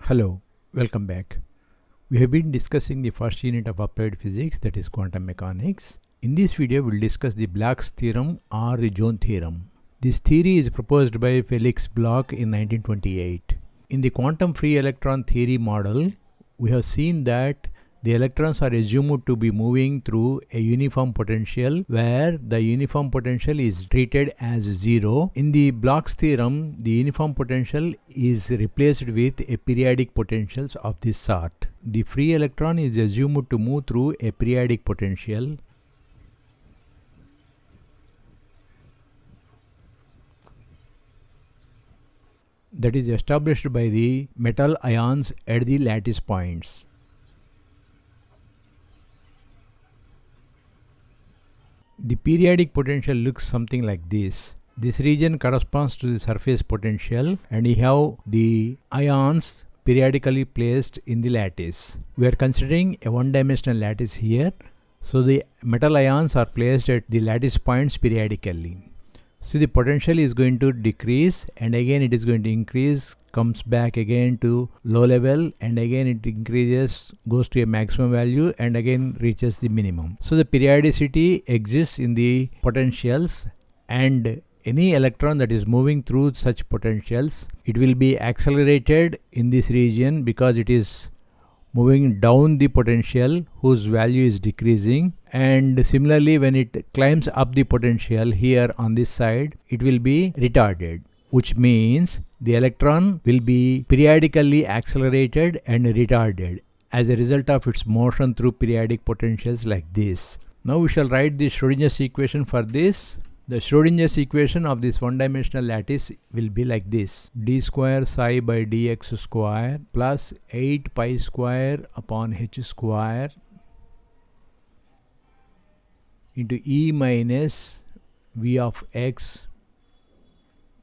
Hello, welcome back. We have been discussing the first unit of applied physics, that is quantum mechanics. In this video, we will discuss the Bloch's theorem or the Joule theorem. This theory is proposed by Felix Bloch in 1928. In the quantum free electron theory model, we have seen that the electrons are assumed to be moving through a uniform potential where the uniform potential is treated as zero. In the Bloch's theorem, the uniform potential is replaced with a periodic potentials of this sort. The free electron is assumed to move through a periodic potential. That is established by the metal ions at the lattice points. The periodic potential looks something like this. This region corresponds to the surface potential, and you have the ions periodically placed in the lattice. We are considering a one-dimensional lattice here, so the metal ions are placed at the lattice points periodically. So the potential is going to decrease, and again it is going to increase, comes back again to low level, and again it increases, goes to a maximum value, and again reaches the minimum. So the periodicity exists in the potentials, and any electron that is moving through such potentials, it will be accelerated in this region because it is moving down the potential whose value is decreasing, and similarly when it climbs up the potential here on this side, it will be retarded, which means the electron will be periodically accelerated and retarded as a result of its motion through periodic potentials like this. Now we shall write the Schrodinger's equation for this. The Schrodinger's equation of this one-dimensional lattice will be like this: d square psi by dx square plus 8 pi square upon h square into E minus V of x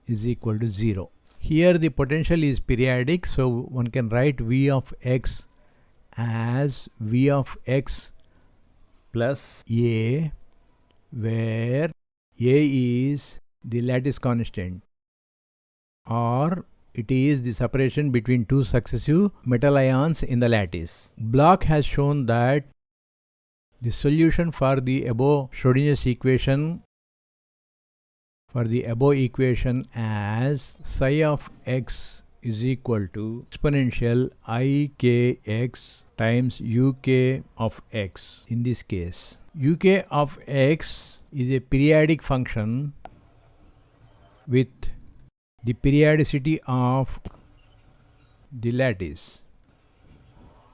is equal to 0. Here the potential is periodic, so one can write V of x as V of x plus A, where A is the lattice constant, or it is the separation between two successive metal ions in the lattice. Bloch has shown that the solution for the above Schrodinger's equation as psi of x is equal to exponential ijk times uk of x. In this case, uk of x is a periodic function with the periodicity of the lattice.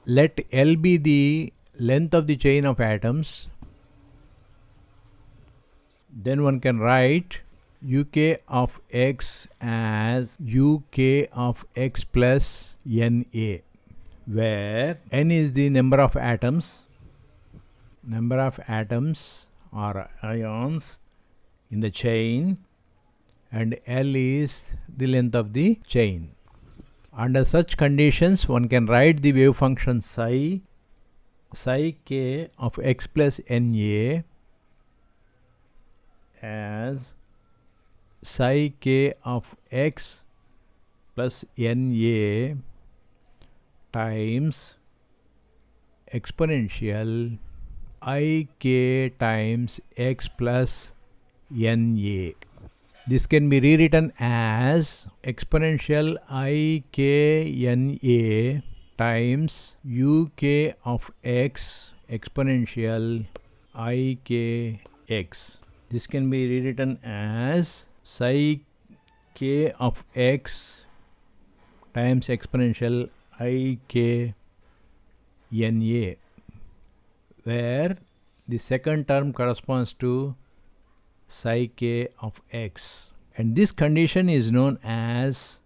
Let L be the length of the chain of atoms. Then one can write uk of x as uk of x plus na, where n is the number of atoms or ions in the chain, and L is the length of the chain. Under such conditions, one can write the wave function psi k of x plus na as psi k of x plus na times exponential ik times x plus na. This can be rewritten as exponential ik na times uk of x exponential ik x. This can be rewritten as psi k of x times exponential ik na, where the second term corresponds to psi k of x, and this condition is known as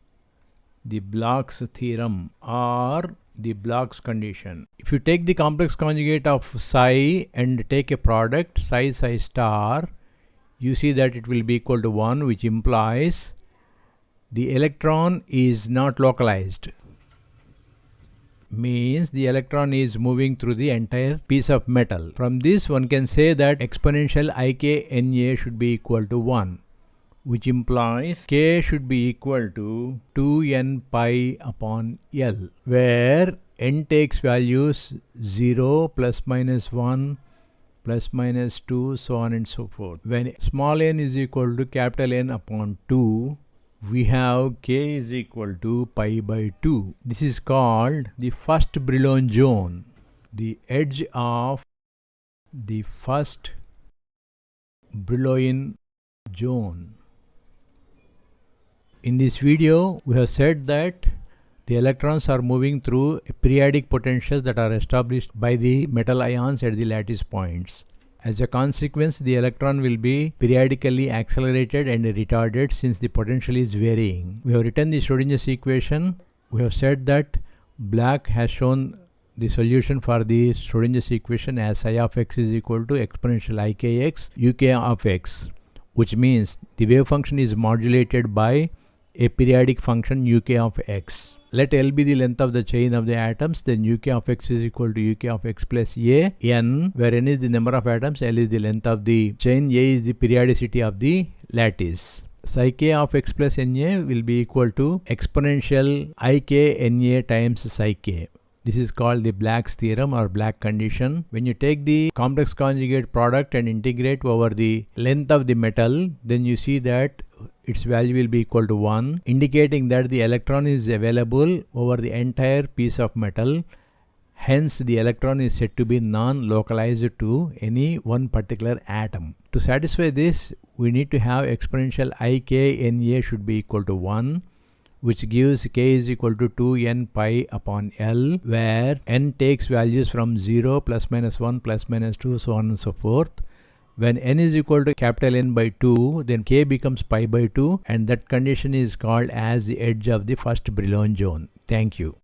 the Bloch's theorem or the Bloch's condition. If you take the complex conjugate of psi and take a product psi star, you see that it will be equal to 1, which implies the electron is not localized. Means the electron is moving through the entire piece of metal. From this one can say that exponential ik na should be equal to 1. which implies K should be equal to 2n pi upon L, where n takes values 0, plus minus 1, plus minus 2, so on and so forth. When small n is equal to capital N upon 2, we have K is equal to pi by 2. This is called the first Brillouin zone, the edge of the first Brillouin zone. In this video, we have said that the electrons are moving through periodic potentials that are established by the metal ions at the lattice points. As a consequence, the electron will be periodically accelerated and retarded since the potential is varying. We have written the Schrodinger's equation. We have said that Bloch has shown the solution for the Schrodinger's equation as psi of x is equal to exponential ikx uk of x, which means the wave function is modulated by a periodic function uk of x. Let L be the length of the chain of the atoms, then uk of x is equal to uk of x plus a, n, where n is the number of atoms, L is the length of the chain, a is the periodicity of the lattice. Psi k of x plus na will be equal to exponential ik na times psi k. This is called the Bloch's theorem or Bloch condition. When you take the complex conjugate product and integrate over the length of the metal, then you see that its value will be equal to 1, indicating that the electron is available over the entire piece of metal. Hence, the electron is said to be non-localized to any one particular atom. To satisfy this, we need to have exponential ik na should be equal to 1, which gives k is equal to 2n pi upon L, where n takes values from 0, plus minus 1, plus minus 2, so on and so forth. When n is equal to capital N by 2, then k becomes pi by 2, and that condition is called as the edge of the first Brillouin zone. Thank you.